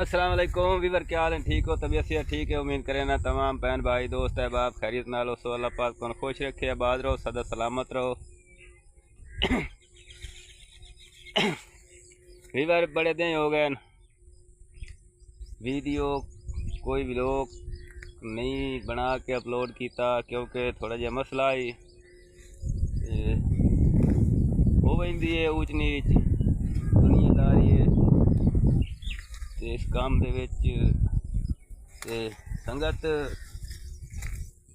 अस्सलाम वालेकुम वीवर, क्या हाल है? ठीक हो? तबीयत से ठीक है? उम्मीद करें ना तमाम बहन भाई दोस्त अहबाब खैरियत नाल हो। सो अल्लाह पाक तुम खुश रखे, आबाद रहो, सदा सलामत रहो। वीवर बड़े दिन हो गए वीडियो कोई व्लॉग नहीं बना के अपलोड किया, क्योंकि थोड़ा जहा मसला ही हो वही है ऊच नीच दुनियादारी है ते इस काम दे विच ते संगत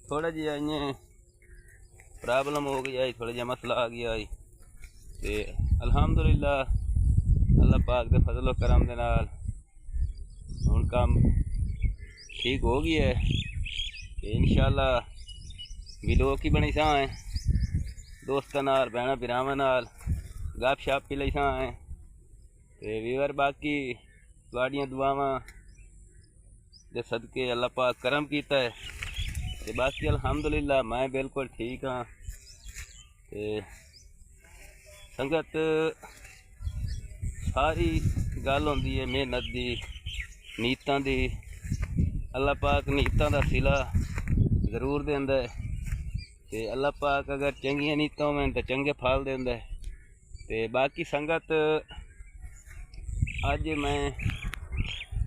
थोड़ा जिहा इ'यां प्रॉब्लम हो गई आई, थोड़ा जिहा मसला आ गया आई ते अल्हम्दुलिल्लाह अल्लाह पाक दे फजलो करम दे नाल हुण काम ठीक हो गया है ते इंशाअल्लाह व्लॉग ही बनी सा है, दोस्तां नाल भैणां भरावां नाल गप शप भी लई सा है ते वीवर बाकी तुहाड़ियां दुआवां दे सदके अल्लाह पाक करम कीता है ते बाकी अल्हम्दुलिल्लाह मैं बिल्कुल ठीक हाँ। ते संगत सारी गल होंदी है मेहनत दी, नीतां दी। अल्लाह पाक नीतां दा सिला जरूर देंदा है ते अल्लाह पाक अगर चंगियां नीतां होवन तो चंगे फल देंदा है। ते बाकी संगत अज मैं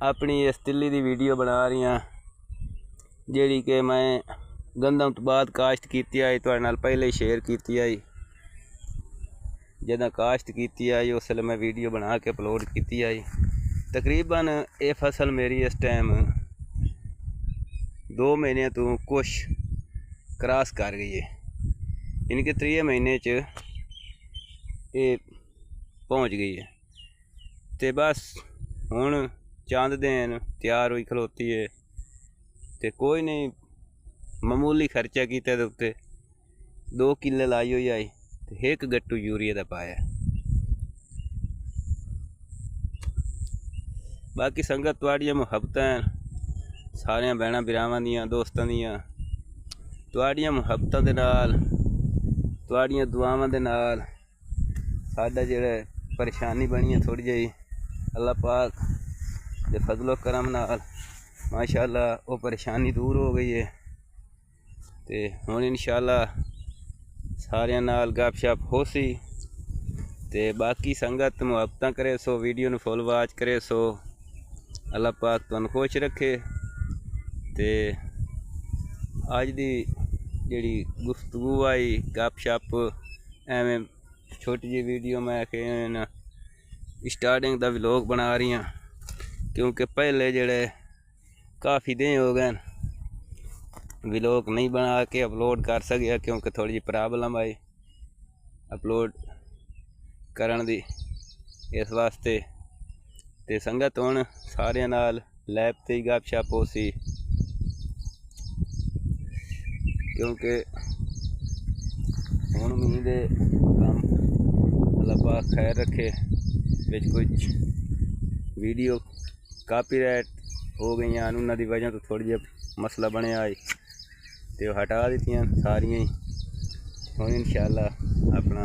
अपनी इस तिल्ली दी वीडियो बना रही हाँ, जिहड़ी कि मैं गंदम तो बाद काश्त की आई, तुहाडे नाल पहले ही शेयर की आई। जदा काश्त की आई उस मैं वीडियो बना के अपलोड की आई। तकरीबन ये फसल मेरी इस टाइम 2 महीने तो कुछ क्रॉस कर गई है, इनके 3 महीने च ये पहुँच गई है। तो बस हुण चंद दिन तैयार हुई खलोती है तो कोई नहीं, मामूली खर्चा किया दे उत्ते 2 किले लाई हुई आई तो 1 गट्टू यूरिया का पाया। बाकी संगत तुहाड़ियां मुहब्बतां सारियां भैणां भरावां दियां दोस्तां दियां, तुहाड़ियां मुहब्बतां दे नाल तुहाड़ियां दुआवां दे नाल साडा जेह्ड़ा परेशानी बनी है थोड़ी जी, अल्लाह पाक दे फजलो करम नाल माशाअल्लाह वो परेशानी दूर हो गई है। तो हुण इंशाअल्लाह सारियां नाल गप शप हो सी। ते बाकी संगत मुहब्बतां करे सो, वीडियो नूं फुल वाच करे सो, अल्लाह पाक तुहानूं खुश रखे। ते अज दी जिहड़ी गुफ्तगू आई गप शप एवें छोटी जी वीडियो मैं स्टार्टिंग दा व्लॉग बना रही हाँ, क्योंकि पहले जेड़े काफ़ी दिन हो गए व्लॉग नहीं बना के अपलोड कर सकिया, क्योंकि थोड़ी जी प्रॉब्लम आई अपलोड करन दी, इस वास्ते। ते संगत हुण सारियां नाल लैब ते ही गप शप हो सी, क्योंकि हुण उम्मीद है काम अल्लाह पाक खैर रखे। विच कुछ वीडियो कापीराइट हो गई, उन्होंने की वजह तो थोड़ी जी मसला बनया आई तो हटा दित्तियां सारियां ही। हुण इंशाअल्लाह अपना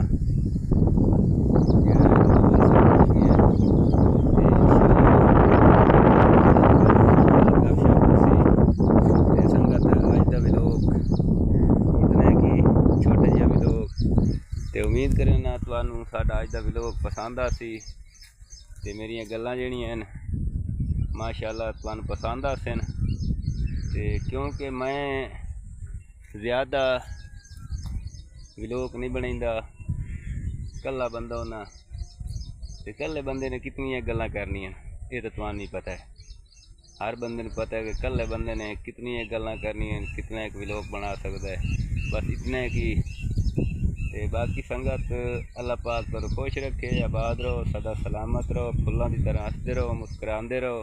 संगत अज का व्लॉग इतना कि छोटे जिहा व्लॉग, तो उम्मीद करें ना तुहानूं साडा अज का व्लॉग पसंद आ सी ते मेरियां गल्लां जिहड़ियां न माशाअल्लाह तुहानूं पसंद आसन। ते क्योंकि मैं ज़्यादा व्लॉग नहीं बनाइंदा, कल्ला बंदा होना ते कल्ले बंदे ने कितनियां गल्लां करनियां ये तो तुहानूं नहीं पता है। हर बंदे नूं पता है कि कल्ले बंदे ने कितनियां गल्लां करनियां, कितना एक व्लॉग बना सकता है, बस इतना है कि। ते बाकी संगत अल्लाह पाक तुहानूं खुश रखे, आबाद रहो, सदा सलामत रहो, फुल्लां की तरह हसते रहो, मुस्कुराते रहो।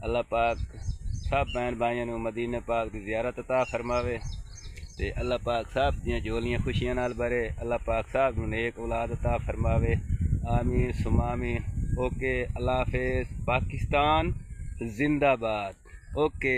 अल्लाह पाक सब बहन भाइयों नूं मदीने पाक की ज़ियारत अता फरमावे ते अल्लाह पाक सब दियां झोलियां खुशियां नाल भरे। अल्लाह पाक सब नूं नेक औलाद अता फरमावे, आमीन सुमा आमीन। ओके, अल्लाह हाफिज़। पाकिस्तान जिंदाबाद। ओके।